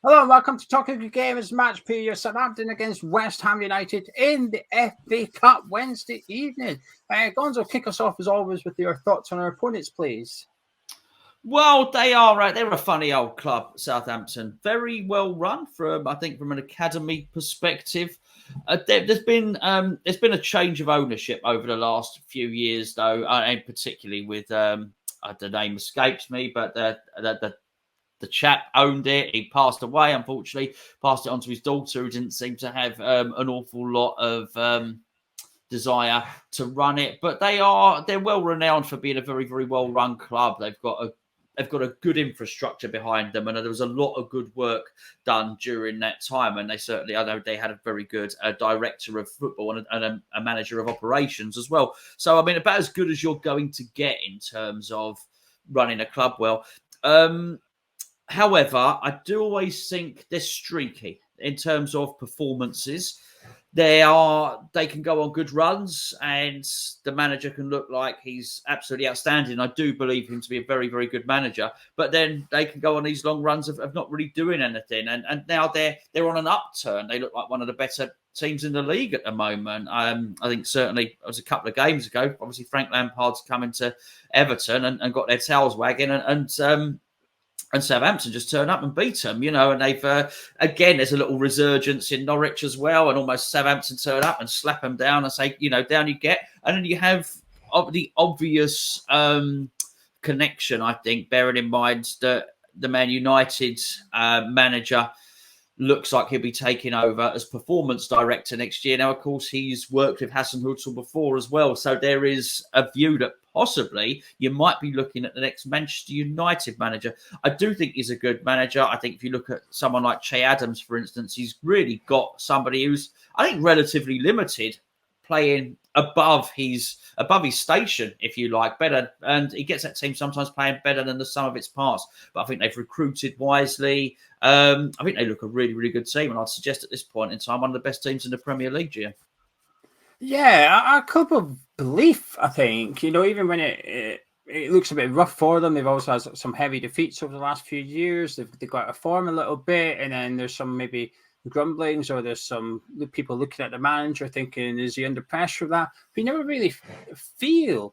Hello and welcome to Talking Good Games match period. Southampton against West Ham United in the FA Cup Wednesday evening. Gonzo, kick us off as always with your thoughts on our opponents, please. Well, they're a funny old club, Southampton. Very well run from an academy perspective. There's been a change of ownership over the last few years, though, and particularly with the name escapes me, but the chap owned it. He passed away, unfortunately. Passed it on to his daughter, who didn't seem to have an awful lot of desire to run it. But they're well renowned for being a very, very well run club. They've got a good infrastructure behind them, and there was a lot of good work done during that time. And I know they had a very good director of football and a manager of operations as well. So, I mean, about as good as you're going to get in terms of running a club well. However, I do always think they're streaky in terms of performances. They can go on good runs, and the manager can look like he's absolutely outstanding. I do believe him to be a very, very good manager. But then they can go on these long runs of not really doing anything. And now they're on an upturn. They look like one of the better teams in the league at the moment. I think certainly it was a couple of games ago. Obviously, Frank Lampard's coming to Everton and got their tails wagging, and Southampton just turn up and beat them, and they've, again, there's a little resurgence in Norwich as well, and almost Southampton turn up and slap them down and say, down you get. And then you have the obvious connection, I think, bearing in mind that the Man United manager looks like he'll be taking over as performance director next year. Now, of course, he's worked with Hasenhuttl before as well, so there is a view that possibly you might be looking at the next Manchester United manager. I do think he's a good manager. I think if you look at someone like Che Adams, for instance, he's really got somebody who's, I think, relatively limited, playing above his station, if you like, better. And he gets that team sometimes playing better than the sum of its parts. But I think they've recruited wisely. I think they look a really, really good team. And I'd suggest at this point in time, one of the best teams in the Premier League, Gio. Yeah, a club of belief, I think. Even when it looks a bit rough for them, they've also had some heavy defeats over the last few years. They've got to form a little bit, and then there's some maybe grumblings, or there's some people looking at the manager thinking, is he under pressure of that? But you never really feel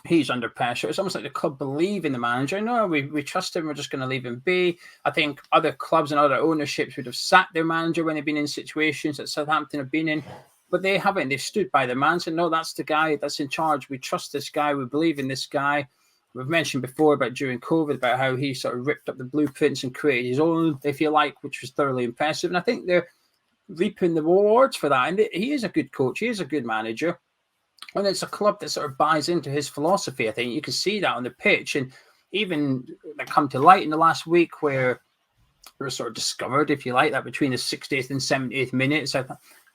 he's under pressure. It's almost like the club believe in the manager. No, we trust him. We're just going to leave him be. I think other clubs and other ownerships would have sacked their manager when they've been in situations that Southampton have been in. But they haven't. They've stood by the man, said, no, that's the guy that's in charge. We trust this guy. We believe in this guy. We've mentioned before about during COVID about how he sort of ripped up the blueprints and created his own, if you like, which was thoroughly impressive. And I think they're reaping the rewards for that. And he is a good coach. He is a good manager. And it's a club that sort of buys into his philosophy. I think you can see that on the pitch. And even that come to light in the last week where it was sort of discovered, if you like, that between the 60th and 70th minutes,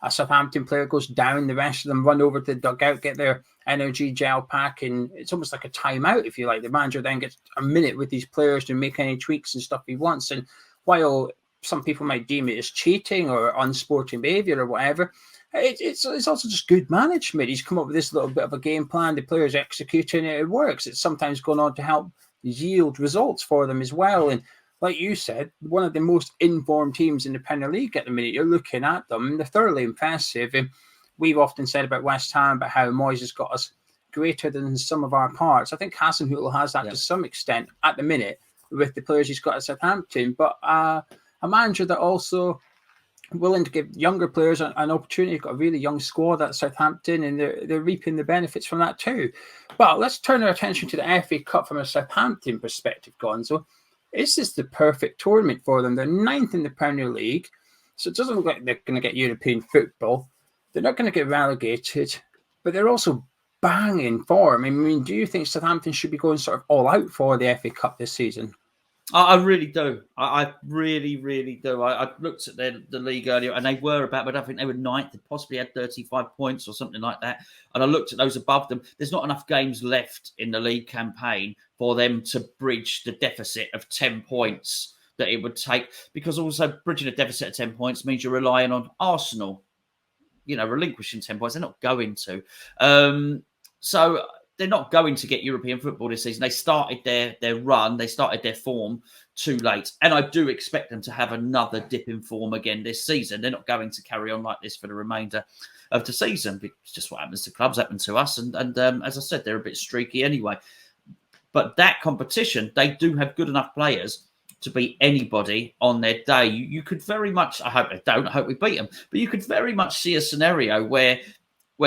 a Southampton player goes down, the rest of them run over to the dugout, get their energy gel pack, and it's almost like a timeout, if you like. The manager then gets a minute with these players to make any tweaks and stuff he wants. And while some people might deem it as cheating or unsporting behaviour or whatever, it's also just good management. He's come up with this little bit of a game plan. The players executing it. It works. It's sometimes gone on to help yield results for them as well. And like you said, one of the most informed teams in the Premier League at the minute. You're looking at them, they're thoroughly impressive. And we've often said about West Ham, about how Moyes has got us greater than some of our parts. I think Hasenhuttl has that to some extent at the minute with the players he's got at Southampton. But a manager that also willing to give younger players an opportunity. Got a really young squad at Southampton, and they're reaping the benefits from that too. But let's turn our attention to the FA Cup from a Southampton perspective, Gonzo. Is this the perfect tournament for them? They're ninth in the Premier League, so it doesn't look like they're going to get European football. They're not going to get relegated, but they're also banging form. I mean, do you think Southampton should be going sort of all out for the FA Cup this season? I really do. I really, really do. I looked at the league earlier, and they were about, but I think they were ninth. They possibly had 35 points or something like that. And I looked at those above them. There's not enough games left in the league campaign for them to bridge the deficit of 10 points that it would take. Because also bridging a deficit of 10 points means you're relying on Arsenal, relinquishing 10 points. They're not going to. So they're not going to get European football this season. They started their run, they started their form too late. And I do expect them to have another dip in form again this season. They're not going to carry on like this for the remainder of the season. It's just what happens to clubs, happened to us. And as I said, they're a bit streaky anyway. But that competition, they do have good enough players to beat anybody on their day. You could very much, I hope they don't, I hope we beat them, but you could very much see a scenario where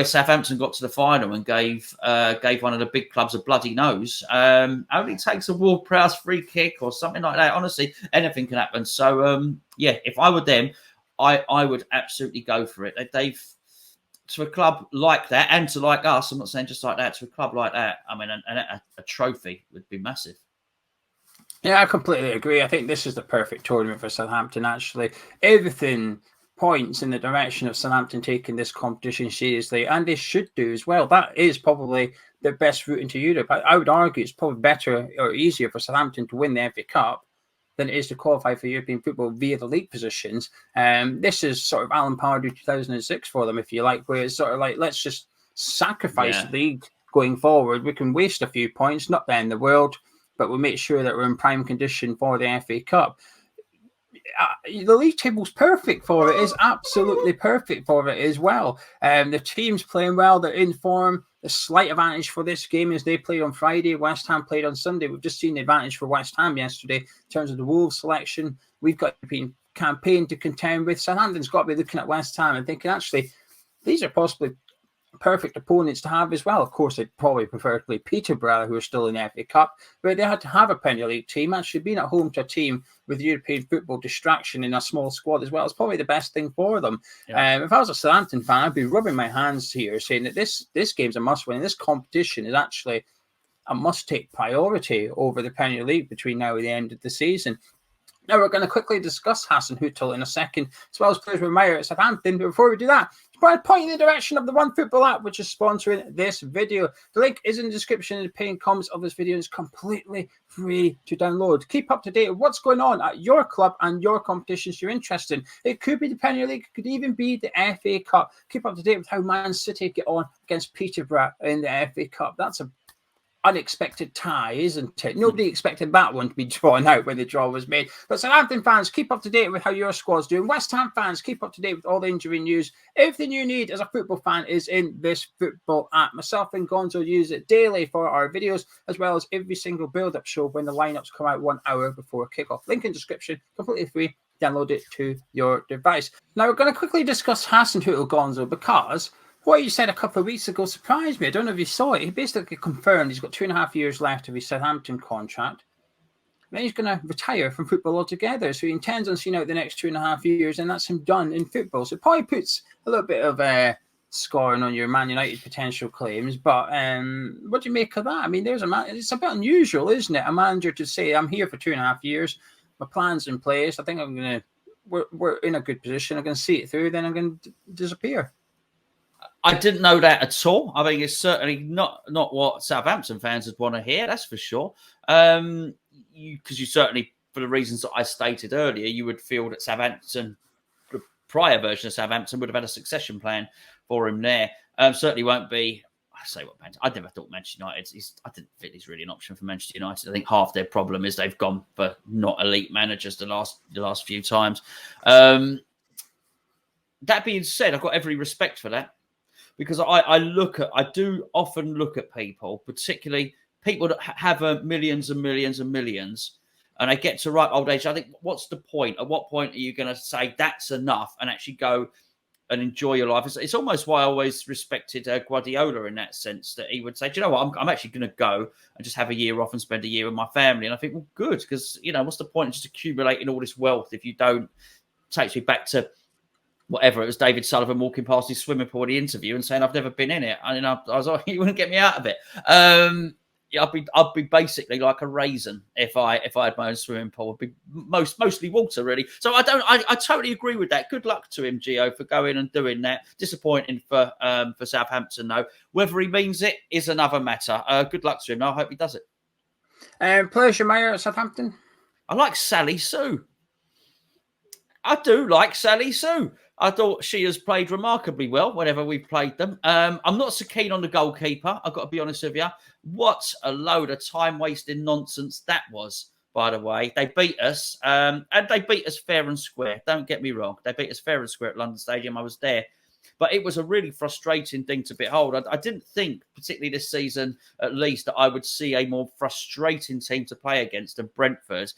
Southampton got to the final and gave one of the big clubs a bloody nose. Only takes a Ward-Prowse free kick or something like that. Honestly, anything can happen. So, if I were them, I would absolutely go for it. They've, to a club like that, and to like us, I'm not saying just like that, to a club like that, I mean, a trophy would be massive. Yeah, I completely agree. I think this is the perfect tournament for Southampton, actually. Everything points in the direction of Southampton taking this competition seriously, and they should do as well. That is probably the best route into Europe. I would argue it's probably better or easier for Southampton to win the FA Cup than it is to qualify for European football via the league positions. This is sort of Alan Pardew 2006 for them, if you like, where it's sort of like, let's just sacrifice the league going forward. We can waste a few points, not the end of the world, but we'll make sure that we're in prime condition for the FA Cup. The league table's perfect for it. It's absolutely perfect for it as well. The team's playing well. They're in form. The slight advantage for this game is they played on Friday. West Ham played on Sunday. We've just seen the advantage for West Ham yesterday in terms of the Wolves selection. We've got a European campaign to contend with. Southampton's got to be looking at West Ham and thinking, actually, these are possibly perfect opponents to have as well. Of course, they'd probably prefer to play Peterborough, who are still in the FA Cup, but they had to have a Premier League team. Actually, being at home to a team with European football distraction in a small squad as well is probably the best thing for them. If I was a Southampton fan, I'd be rubbing my hands here, saying that this game's a must-win. This competition is actually a must-take priority over the Premier League between now and the end of the season. Now, we're going to quickly discuss Hasenhuttl in a second, as well as players with Meyer at Southampton. But before we do that, I point in the direction of the One Football app, which is sponsoring this video. The link is in the description and the pinned comments of this video. It's completely free to download. Keep up to date with what's going on at your club and your competitions you're interested in. It could be the Premier League, it could even be the FA Cup. Keep up to date with how Man City get on against Peterborough in the FA Cup. That's a unexpected tie, isn't it? Nobody expected that one to be drawn out when the draw was made. But Southampton fans, keep up to date with how your squad's doing. West Ham fans, keep up to date with all the injury news. Everything you need as a football fan is in this football app. Myself and Gonzo use it daily for our videos, as well as every single build-up show when the lineups come out 1 hour before kickoff. Link in description, completely free. Download it to your device. Now, we're going to quickly discuss Hasenhuttl, Gonzo, because what you said a couple of weeks ago surprised me. I don't know if you saw it. He basically confirmed he's got 2.5 years left of his Southampton contract. Then he's going to retire from football altogether. So he intends on seeing out the next 2.5 years, and that's him done in football. So it probably puts a little bit of scoring on your Man United potential claims. But what do you make of that? I mean, it's a bit unusual, isn't it? A manager to say, I'm here for 2.5 years. My plan's in place. I think we're in a good position. I'm going to see it through. Then I'm going to disappear. I didn't know that at all. I mean, it's certainly not what Southampton fans would want to hear, that's for sure. Because you certainly, for the reasons that I stated earlier, you would feel that Southampton, the prior version of Southampton, would have had a succession plan for him there. Certainly won't be, I never thought Manchester United, I didn't think he's really an option for Manchester United. I think half their problem is they've gone for not elite managers the last few times. That being said, I've got every respect for that. Because I do often look at people, particularly people that have millions and millions and millions, and they get to ripe old age. I think, what's the point? At what point are you going to say that's enough and actually go and enjoy your life? It's almost why I always respected Guardiola in that sense, that he would say, do you know what, I'm actually going to go and just have a year off and spend a year with my family. And I think, well, good, because, what's the point of just accumulating all this wealth if you don't? Takes me back to whatever, it was David Sullivan walking past his swimming pool at the interview and saying, I've never been in it. And I was like, you wouldn't get me out of it. I'd be basically like a raisin if I had my own swimming pool. It'd be mostly water, really. So I totally agree with that. Good luck to him, Geo, for going and doing that. Disappointing for Southampton, though. Whether he means it is another matter. Good luck to him. I hope he does it. Players you admire at Southampton? I like Sally Sue. I do like Sally Sue. I thought she has played remarkably well whenever we've played them. I'm not so keen on the goalkeeper. I've got to be honest with you. What a load of time-wasting nonsense that was, by the way. They beat us, and they beat us fair and square. Don't get me wrong. They beat us fair and square at London Stadium. I was there. But it was a really frustrating thing to behold. I didn't think, particularly this season at least, that I would see a more frustrating team to play against than Brentford,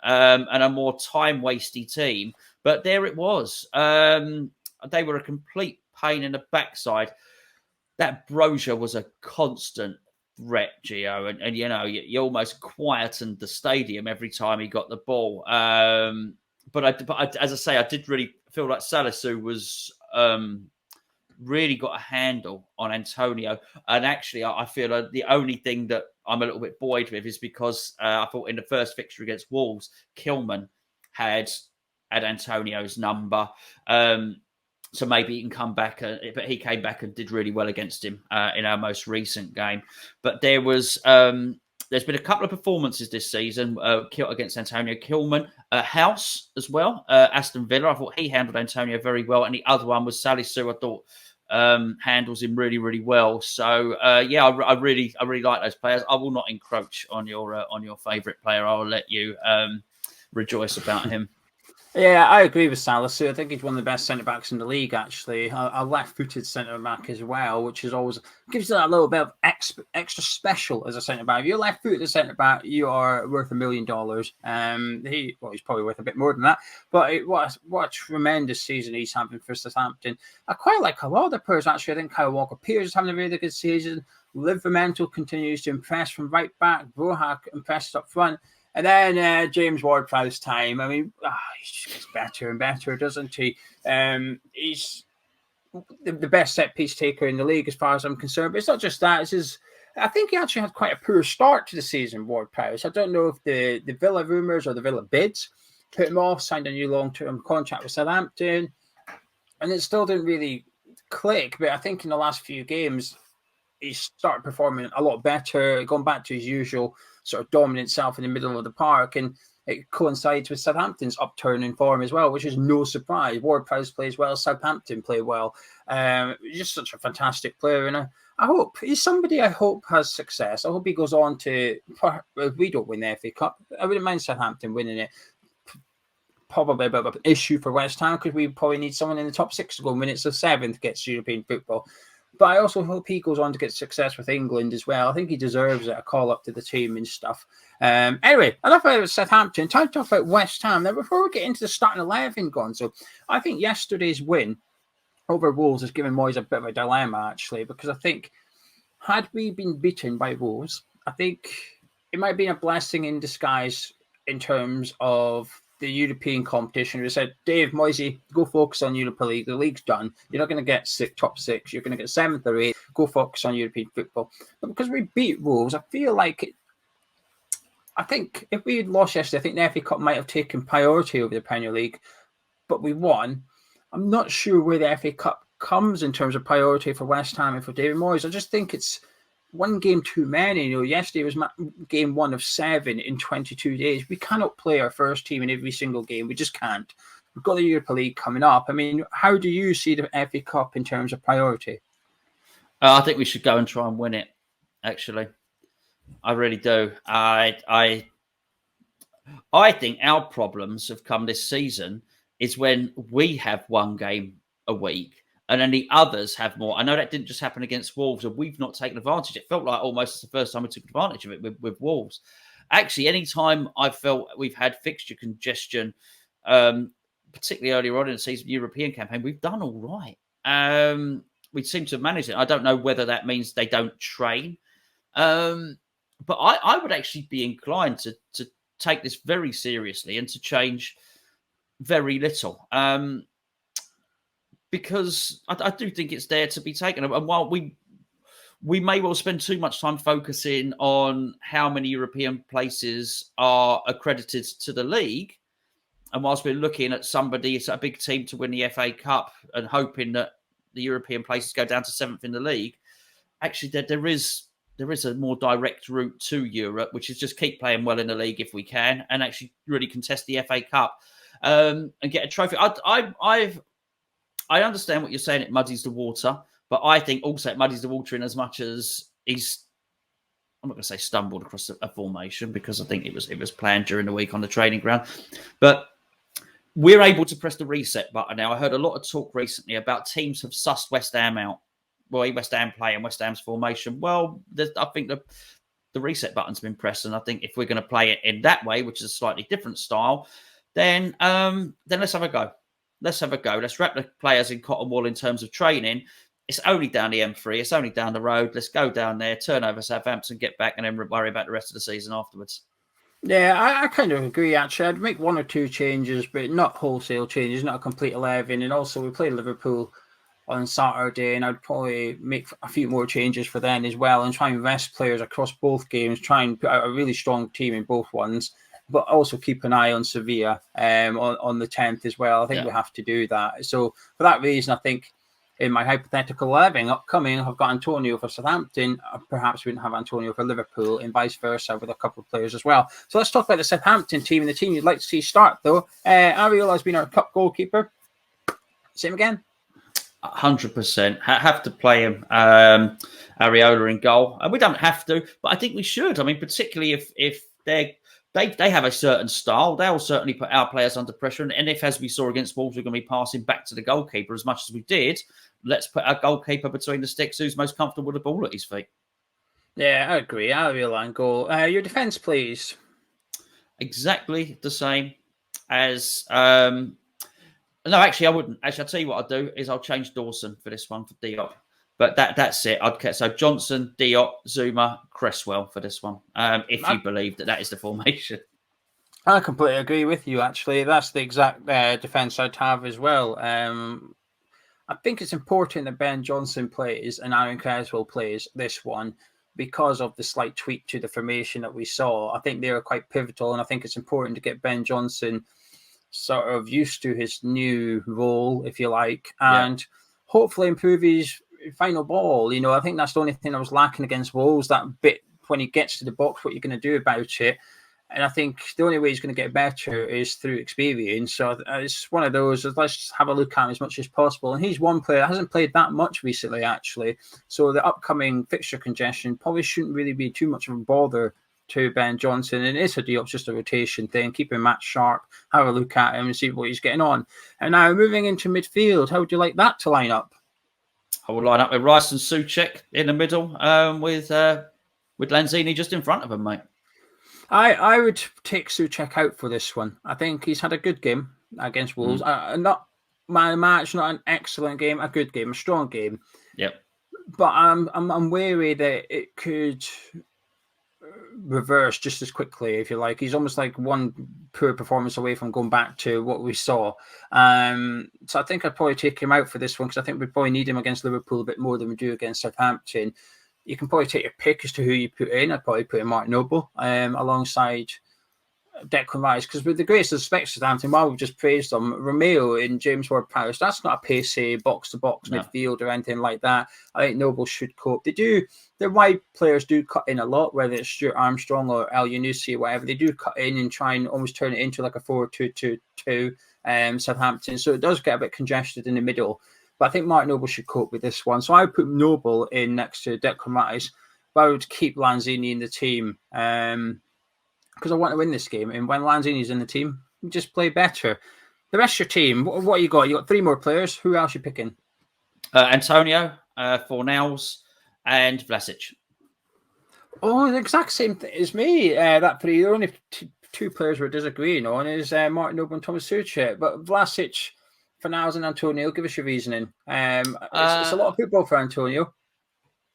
and a more time-wasty team. But there it was. They were a complete pain in the backside. That Brozier was a constant threat, Geo. And you know, you almost quietened the stadium every time he got the ball. But as I say, I did really feel like Salisu was really got a handle on Antonio. And actually, I feel the only thing that I'm a little bit buoyed with is because I thought in the first fixture against Wolves, Kilman had Antonio's number. So maybe he can come back. But he came back and did really well against him in our most recent game. But there's been a couple of performances this season against Antonio. Kilman, House as well, Aston Villa. I thought he handled Antonio very well. And the other one was Salisu. I thought handles him really, really well. So I really like those players. I will not encroach on your favourite player. I will let you rejoice about him. Yeah, I agree with Salisu. I think he's one of the best centre-backs in the league, actually. A left-footed centre-back as well, which is always gives you that little bit of extra special as a centre-back. If you're left-footed centre-back, you are worth $1 million. He's probably worth a bit more than that. But what a tremendous season he's having for Southampton. I quite like a lot of the players, actually. I think Kyle Walker-Peters is having a really good season. Livermore continues to impress from right back. Brohak impresses up front. And then James Ward-Prowse time. I mean, he just gets better and better, doesn't he? He's the best set-piece taker in the league as far as I'm concerned. But it's not just that. I think he actually had quite a poor start to the season, Ward-Prowse. I don't know if the Villa rumours or the Villa bids put him off, signed a new long-term contract with Southampton. And it still didn't really click. But I think in the last few games, he started performing a lot better, going back to his usual sort of dominant self in the middle of the park, and it coincides with Southampton's upturn in form as well, which is no surprise. Ward-Prowse plays well, Southampton play well. Just such a fantastic player, and I hope he's somebody I hope has success. I hope he goes on to. If we don't win the FA Cup, I wouldn't mind Southampton winning it. Probably a bit of an issue for West Ham because we probably need someone in the top 6 to go when it's the 7th gets European football. But I also hope he goes on to get success with England as well. I think he deserves it, a call up to the team and stuff. Anyway, enough about Southampton. Time to talk about West Ham. Now, before we get into the starting 11, Gonzo, I think yesterday's win over Wolves has given Moyes a bit of a dilemma, actually, because I think had we been beaten by Wolves, I think it might have been a blessing in disguise in terms of the European competition. We said, Dave, Moisey, go focus on Europa League. The league's done. You're not going to get top 6. You're going to get 7th or 8th. Go focus on European football. But because we beat Wolves, I feel like I think if we had lost yesterday, I think the FA Cup might have taken priority over the Premier League. But we won. I'm not sure where the FA Cup comes in terms of priority for West Ham and for David Moyes. I just think it's one game too many. Yesterday was game 1 of 7 in 22 days. We cannot play our first team in every single game. We just can't. We've got the Europa League coming up. I mean, how do you see the FA Cup in terms of priority? I think we should go and try and win it, actually. I really do. I think our problems have come this season is when we have one game a week and then the others have more. I know that didn't just happen against Wolves, and we've not taken advantage. It felt like almost the first time we took advantage of it with Wolves. Actually, any time I felt we've had fixture congestion, particularly earlier on in the season, European campaign, we've done all right. We seem to have managed it. I don't know whether that means they don't train. But I would actually be inclined to take this very seriously and to change very little. Because I do think it's there to be taken. And while we may well spend too much time focusing on how many European places are accredited to the league, and whilst we're looking at somebody, it's a big team to win the FA Cup and hoping that the European places go down to 7th in the league, actually there is a more direct route to Europe, which is just keep playing well in the league if we can, and actually really contest the FA Cup and get a trophy. I've I understand what you're saying. It muddies the water, but I think also it muddies the water in as much as I'm not going to say stumbled across a formation, because I think it was planned during the week on the training ground. But we're able to press the reset button now. I heard a lot of talk recently about teams have sussed West Ham out. Well, West Ham play and West Ham's formation. Well, I think the reset button's been pressed, and I think if we're going to play it in that way, which is a slightly different style, then let's have a go. Let's have a go. Let's wrap the players in cotton wool in terms of training. It's only down the M3. It's only down the road. Let's go down there, turn over Southampton, get back, and then worry about the rest of the season afterwards. Yeah, I kind of agree, actually. I'd make 1 or 2 changes, but not wholesale changes, not a complete 11. And also, we played Liverpool on Saturday, and I'd probably make a few more changes for them as well and try and rest players across both games, try and put out a really strong team in both ones, but also keep an eye on Sevilla on the 10th as well. I think we have to do that. So for that reason, I think in my hypothetical 11 upcoming, I've got Antonio for Southampton. I perhaps wouldn't have Antonio for Liverpool, and vice versa with a couple of players as well. So let's talk about the Southampton team, and the team you'd like to see start, though. Ariel has been our cup goalkeeper. Same again? 100%. Have to play him. Areola in goal. And we don't have to, but I think we should. I mean, particularly if they have a certain style, they'll certainly put our players under pressure. And if, as we saw against Wolves, we're going to be passing back to the goalkeeper as much as we did, let's put our goalkeeper between the sticks, who's most comfortable with the ball at his feet. Yeah, I agree. Areola in goal. Your defence, please. Exactly the same as... No, actually, I wouldn't. Actually, I'll tell you what I'll do is I'll change Dawson for this one for Diop. But that's it. So Johnson, Diop, Zuma, Cresswell for this one. If you believe that is the formation. I completely agree with you, actually. That's the exact defence I'd have as well. I think it's important that Ben Johnson plays and Aaron Cresswell plays this one because of the slight tweak to the formation that we saw. I think they are quite pivotal, and I think it's important to get Ben Johnson sort of used to his new role, if you like, and hopefully improve his final ball. You know, I think that's the only thing I was lacking against Wolves, that bit when he gets to the box, what you're going to do about it. And I think the only way he's going to get better is through experience. So it's one of those, let's have a look at him as much as possible. And he's one player that hasn't played that much recently, actually. So the upcoming fixture congestion probably shouldn't really be too much of a bother to Ben Johnson. And it's just a rotation thing. Keep him match sharp, have a look at him and see what he's getting on. And now moving into midfield, how would you like that to line up? I would line up with Rice and Souček in the middle, with Lanzini just in front of him, mate. I would take Souček out for this one. I think he's had a good game against Wolves. Not my match, not an excellent game, a good game, a strong game. Yep. But I'm wary that it could reverse just as quickly, if you like. He's almost like one poor performance away from going back to what we saw. So I think I'd probably take him out for this one, because I think we probably need him against Liverpool a bit more than we do against Southampton. You can probably take your pick as to who you put in. I'd probably put in Mark Noble alongside Declan Rice, because with the greatest respect to Southampton, while we've just praised them, Romeo in James Ward-Prowse, that's not a pacey box-to-box midfield or anything like that. I think Noble should cope. Their wide players do cut in a lot, whether it's Stuart Armstrong or El Yunusi or whatever. They do cut in and try and almost turn it into like a 4-2-2-2 Southampton. So it does get a bit congested in the middle. But I think Mark Noble should cope with this one. So I would put Noble in next to Declan Rice, but I would keep Lanzini in the team because I want to win this game. And when Lanzini's in the team, you just play better. The rest of your team, what you got? You got 3 more players. Who else are you picking? Antonio, Fornals, and Vlasic. Oh, the exact same thing as me. That 3. The only 2 players we're disagreeing on is Mark Noble and Thomas Souček. But Vlasic, Fornals and Antonio, give us your reasoning. It's a lot of football for Antonio.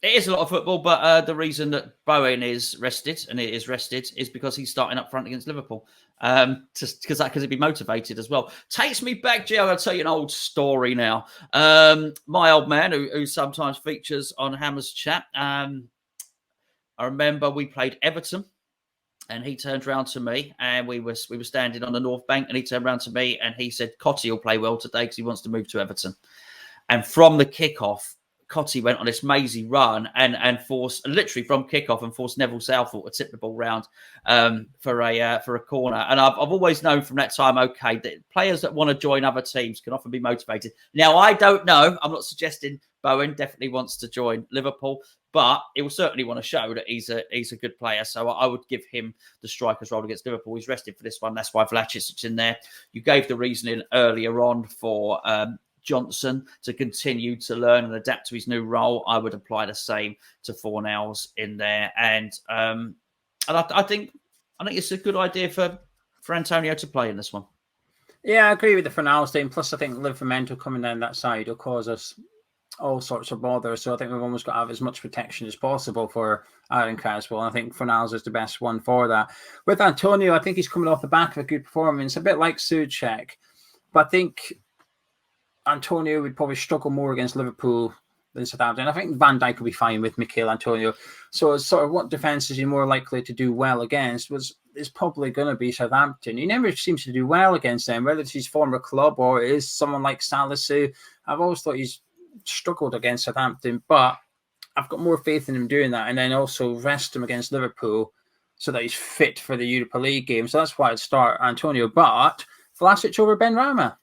It is a lot of football, but the reason that Bowen is rested, and it is rested, is because he's starting up front against Liverpool. Because he'd be motivated as well. Takes me back, Geo. I'll tell you an old story now. My old man, who sometimes features on Hammer's chat, I remember we played Everton, and he turned round to me, and we were standing on the North Bank, and he turned round to me, and he said, "Cotty will play well today because he wants to move to Everton." And from the kickoff, Cotty went on this mazy run and forced, literally from kickoff, and forced Neville Southall to tip the ball round for a corner. And I've always known from that time, okay, that players that want to join other teams can often be motivated. Now, I don't know. I'm not suggesting Bowen definitely wants to join Liverpool, but he will certainly want to show that he's a good player. So I would give him the striker's role against Liverpool. He's rested for this one. That's why Vlasic is in there. You gave the reasoning earlier on for Johnson to continue to learn and adapt to his new role. I would apply the same to Fornals in there, and I think it's a good idea for Antonio to play in this one. Yeah, I agree with the Fornals team. Plus, I think Livramento coming down that side will cause us all sorts of bother. So I think we've almost got to have as much protection as possible for Aaron Caswell. I think Fornals is the best one for that. With Antonio, I think he's coming off the back of a good performance, a bit like Souček, but I think Antonio would probably struggle more against Liverpool than Southampton. I think Van Dijk will be fine with Mikel Antonio. So it's sort of what defence is he more likely to do well against is probably going to be Southampton. He never seems to do well against them, whether it's his former club or it is someone like Salisu. I've always thought he's struggled against Southampton, but I've got more faith in him doing that, and then also rest him against Liverpool so that he's fit for the Europa League game. So that's why I'd start Antonio. But Vlasic over Benrahma.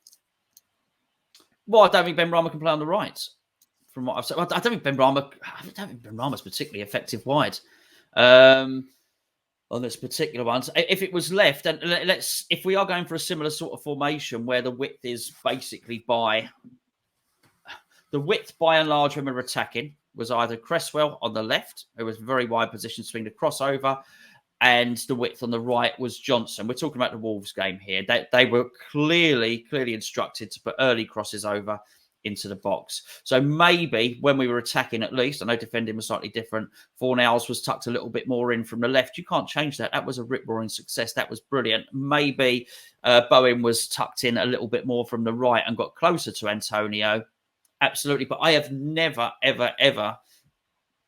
Well, I don't think Benrahma can play on the right. From what I've said, I don't think Benrahma's particularly effective wide on this particular one. So if it was left, and if we are going for a similar sort of formation where the width is basically by and large when we're attacking was either Cresswell on the left, who was very wide position swing the crossover, and the width on the right was Johnson. We're talking about the Wolves game here. They were clearly instructed to put early crosses over into the box. So maybe when we were attacking, at least, I know defending was slightly different, Fornals was tucked a little bit more in from the left. You can't change that. That was a rip-roaring success. That was brilliant. Maybe Bowen was tucked in a little bit more from the right and got closer to Antonio. Absolutely. But I have never, ever, ever,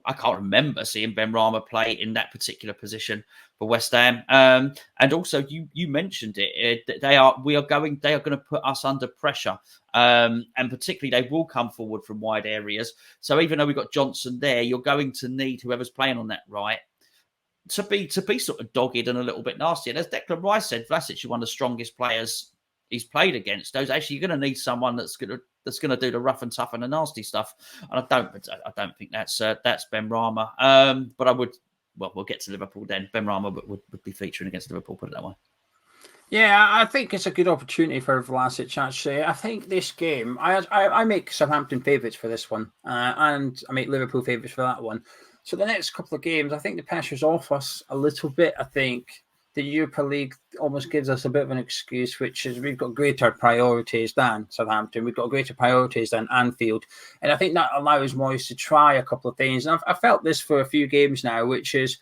I can't remember seeing Benrahma play in that particular position for West Ham. And also, you mentioned it. They are going to put us under pressure, and particularly they will come forward from wide areas. So even though we've got Johnson there, you're going to need whoever's playing on that right to be sort of dogged and a little bit nasty. And as Declan Rice said, Vlasic is one of the strongest players he's played against. Those actually, you're going to need someone that's going to do the rough and tough and the nasty stuff. And I don't think that's Benrahma. But I would. Well, we'll get to Liverpool then. Benrahma would be featuring against Liverpool, put it that way. Yeah, I think it's a good opportunity for Vlasic, actually. I think this game, I make Southampton favourites for this one, and I make Liverpool favourites for that one. So the next couple of games, I think the pressure's off us a little bit. I think the Europa League almost gives us a bit of an excuse, which is we've got greater priorities than Southampton. We've got greater priorities than Anfield. And I think that allows Moyes to try a couple of things. And I've felt this for a few games now, which is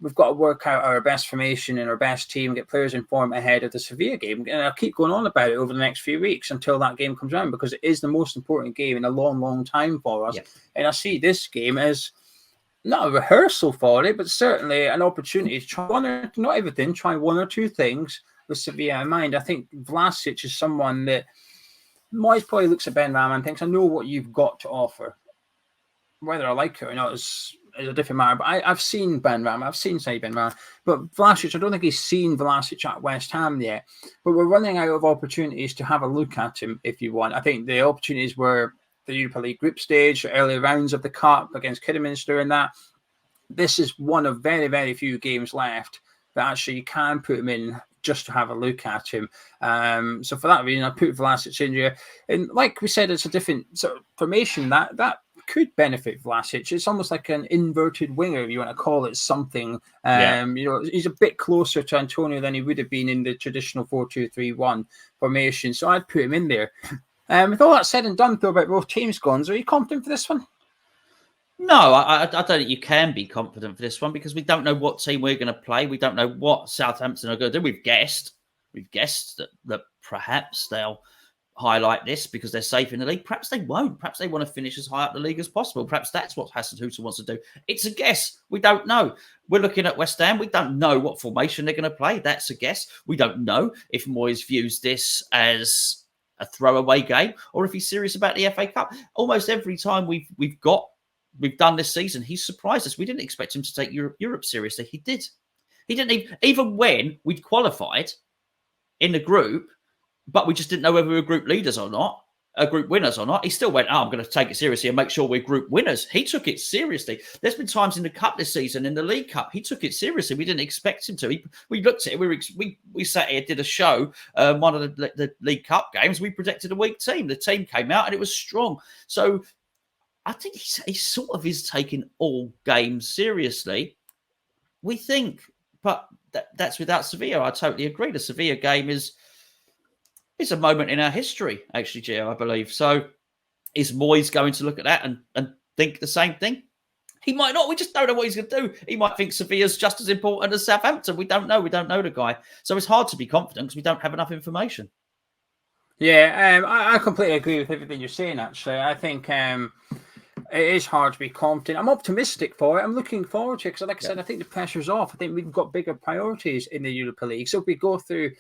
we've got to work out our best formation and our best team, get players in form ahead of the Sevilla game. And I'll keep going on about it over the next few weeks until that game comes around, because it is the most important game in a long, long time for us. Yeah. And I see this game as not a rehearsal for it, but certainly an opportunity to try not everything, try one or two things with Sevilla in mind. I think Vlasic is someone that Moyes probably looks at Benrahma and thinks, I know what you've got to offer. Whether I like it or not is a different matter. But I've seen Benrahma, I've seen Benrahma, but Vlasic, I don't think he's seen Vlasic at West Ham yet. But we're running out of opportunities to have a look at him if you want. I think the opportunities were the Europa League group stage, early rounds of the Cup against Kidderminster and that. This is one of very, very few games left that actually you can put him in just to have a look at him. So for that reason, I put Vlasic in here. And like we said, it's a different sort of formation that could benefit Vlasic. It's almost like an inverted winger, if you want to call it something. He's a bit closer to Antonio than he would have been in the traditional 4-2-3-1 formation. So I'd put him in there. With all that said and done, though, about both teams, Gonzo, are you confident for this one? No, I don't think you can be confident for this one because we don't know what team we're going to play. We don't know what Southampton are going to do. We've guessed that perhaps they'll highlight this because they're safe in the league. Perhaps they won't. Perhaps they want to finish as high up the league as possible. Perhaps that's what Hasenhuttl wants to do. It's a guess. We don't know. We're looking at West Ham. We don't know what formation they're going to play. That's a guess. We don't know if Moyes views this as a throwaway game or if he's serious about the FA Cup. Almost every time we've done this season, he's surprised us. We didn't expect him to take Europe seriously. He did. He didn't even when we'd qualified in the group, but we just didn't know whether we were group leaders or not, group winners or not. He still went, I'm going to take it seriously and make sure we're group winners. He took it seriously. There's been times in the Cup this season, in the League Cup, he took it seriously. We didn't expect him to. We looked at it. We sat here, did a show, one of the League Cup games. We predicted a weak team. The team came out and it was strong. So I think he sort of is taking all games seriously. We think, but that's without Sevilla. I totally agree. The Sevilla game is a moment in our history, actually, Gio, I believe. So is Moyes going to look at that and think the same thing? He might not. We just don't know what he's going to do. He might think Sevilla's just as important as Southampton. We don't know. We don't know the guy. So it's hard to be confident because we don't have enough information. Yeah, I completely agree with everything you're saying, actually. I think it is hard to be confident. I'm optimistic for it. I'm looking forward to it because, like I said, I think the pressure's off. I think we've got bigger priorities in the Europa League. So if we go through,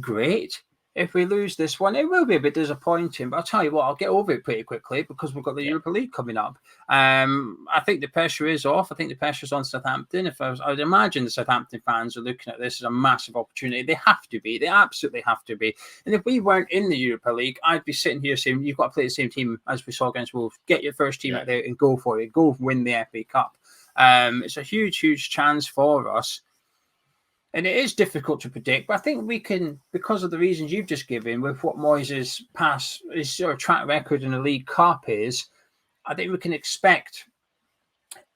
great. If we lose this one, it will be a bit disappointing. But I'll tell you what, I'll get over it pretty quickly because we've got the Europa League coming up. I think the pressure is off. I think the pressure's on Southampton. I would imagine the Southampton fans are looking at this as a massive opportunity. They have to be. They absolutely have to be. And if we weren't in the Europa League, I'd be sitting here saying, you've got to play the same team as we saw against Wolves. Get your first team out there and go for it. Go win the FA Cup. It's a huge, huge chance for us. And it is difficult to predict, but I think we can, because of the reasons you've just given, with what Moyes' his sort of track record in the League Cup is, I think we can expect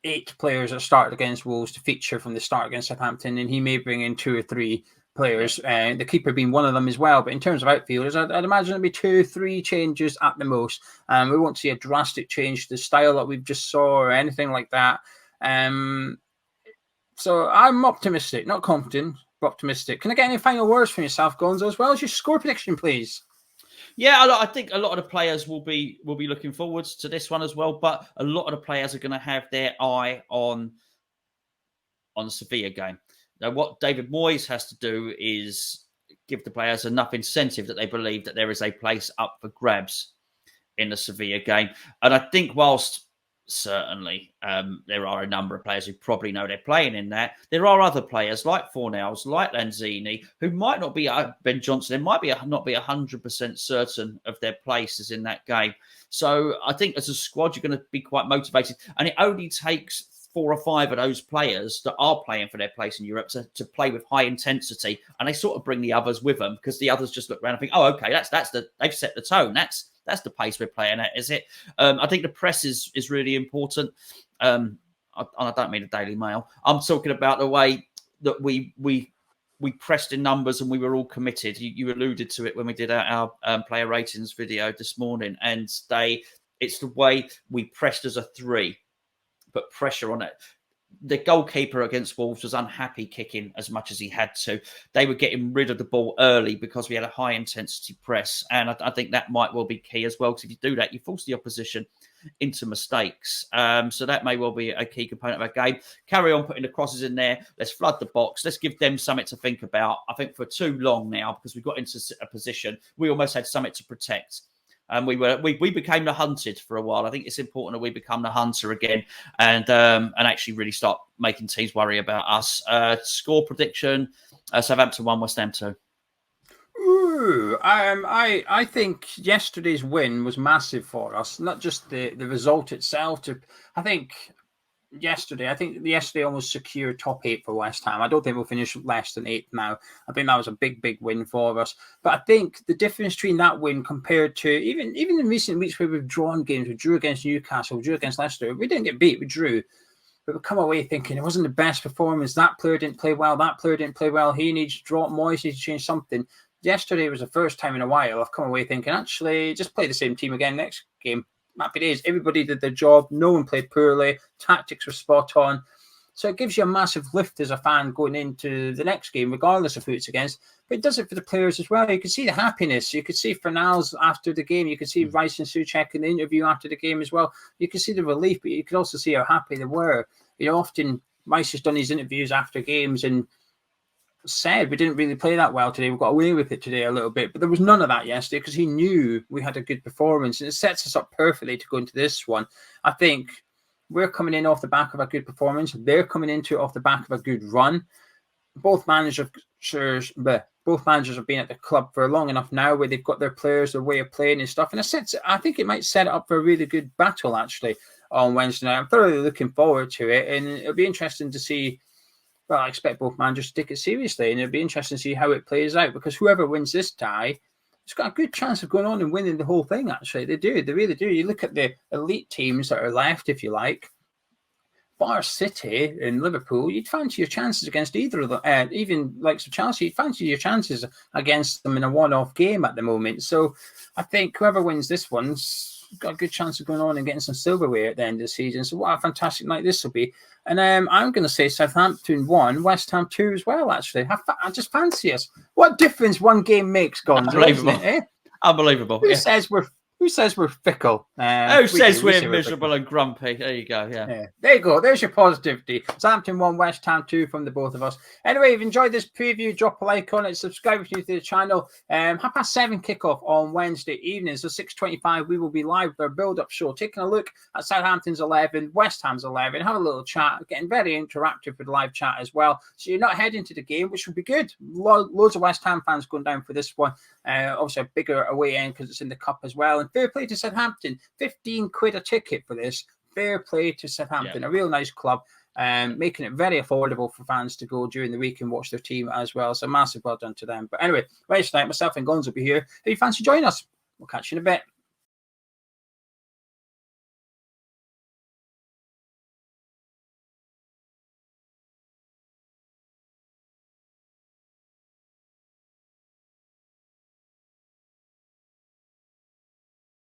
8 players that started against Wolves to feature from the start against Southampton, and he may bring in 2 or 3 players, the keeper being one of them as well. But in terms of outfielders, I'd imagine it'll be 2 or 3 changes at the most. We won't see a drastic change to the style that we've just saw or anything like that. So I'm optimistic, not confident, but optimistic. Can I get any final words from yourself, Gonzo, as well as your score prediction, please? Yeah, I think a lot of the players will be looking forwards to this one as well. But a lot of the players are going to have their eye on the Sevilla game. Now, what David Moyes has to do is give the players enough incentive that they believe that there is a place up for grabs in the Sevilla game. And I think whilst certainly there are a number of players who probably know they're playing in that, there are other players like Fornals, like Lanzini, who might not be Ben Johnson. They might not be 100% certain of their places in that game. So I think as a squad, you're going to be quite motivated. And it only takes 4 or 5 of those players that are playing for their place in Europe to play with high intensity, and they sort of bring the others with them because the others just look around and think, oh, okay, they've set the tone. That's the pace we're playing at, is it? I think the press is really important. I don't mean the Daily Mail. I'm talking about the way that we pressed in numbers and we were all committed. You alluded to it when we did our player ratings video this morning, and it's the way we pressed as a 3, put pressure on it. The goalkeeper against Wolves was unhappy kicking as much as he had to. They were getting rid of the ball early because we had a high intensity press. And I think that might well be key as well. Because if you do that, you force the opposition into mistakes. So that may well be a key component of our game. Carry on putting the crosses in there. Let's flood the box. Let's give them something to think about. I think for too long now, because we got into a position, we almost had something to protect. And we became the hunted for a while. I think it's important that we become the hunter again and actually really start making teams worry about us. Score prediction: Southampton 1, West Ham 2. Ooh, I think yesterday's win was massive for us. Not just the result itself. I think yesterday almost secured top 8 for West Ham. I don't think we'll finish less than 8th now. I think that was a big, big win for us. But I think the difference between that win compared to even in recent weeks where we've drawn games, we drew against Newcastle, we drew against Leicester, we didn't get beat, we drew. But we come away thinking it wasn't the best performance. That player didn't play well. That player didn't play well. He needs to drop. Moyes needs to change something. Yesterday was the first time in a while I've come away thinking, actually, just play the same team again next game. Happy days. Everybody did their job. No one played poorly. Tactics were spot on. So it gives you a massive lift as a fan going into the next game, regardless of who it's against. But it does it for the players as well. You can see the happiness. You could see Fornals after the game. You could see Rice and Souček in the interview after the game as well. You can see the relief, but you could also see how happy they were. Often Rice has done these interviews after games and said we didn't really play that well today. We got away with it today a little bit, but there was none of that yesterday because he knew we had a good performance, and it sets us up perfectly to go into this one. I think we're coming in off the back of a good performance. They're coming into it off the back of a good run. Both managers have been at the club for long enough now where they've got their players, their way of playing and stuff. And I think it might set it up for a really good battle, actually, on Wednesday night. I'm thoroughly looking forward to it. And it'll be interesting to see. Well, I expect both managers to take it seriously. And it'll be interesting to see how it plays out, because whoever wins this tie, it's got a good chance of going on and winning the whole thing, actually. They do. They really do. You look at the elite teams that are left, if you like. Bar City and Liverpool, you'd fancy your chances against either of them. Even like Chelsea, you'd fancy your chances against them in a one-off game at the moment. So I think whoever wins this one's got a good chance of going on and getting some silverware at the end of the season. So what a fantastic night this will be. And I'm going to say Southampton 1, West Ham 2 as well, actually. I just fancy us. What difference one game makes, Gonzo, Unbelievable. isn't it, eh? Unbelievable. Who says we're fickle? Who says we're miserable and grumpy? There you go. Yeah. There you go. There's your positivity. Southampton 1, West Ham 2 from the both of us. Anyway, if you enjoyed this preview, drop a like on it, subscribe if you're new to the channel. 7:30 kickoff on Wednesday evening. So 6:25, we will be live with our build-up show, taking a look at Southampton's 11, West Ham's 11, have a little chat, getting very interactive with the live chat as well. So you're not heading to the game, which would be good. Loads of West Ham fans going down for this one. Obviously a bigger away end because it's in the cup as well. And fair play to Southampton, 15 quid a ticket for this. Fair play to Southampton, a real nice club, making it very affordable for fans to go during the week and watch their team as well. So massive well done to them. But anyway, Wednesday night, myself and Gonzo will be here. If you fancy joining us, we'll catch you in a bit.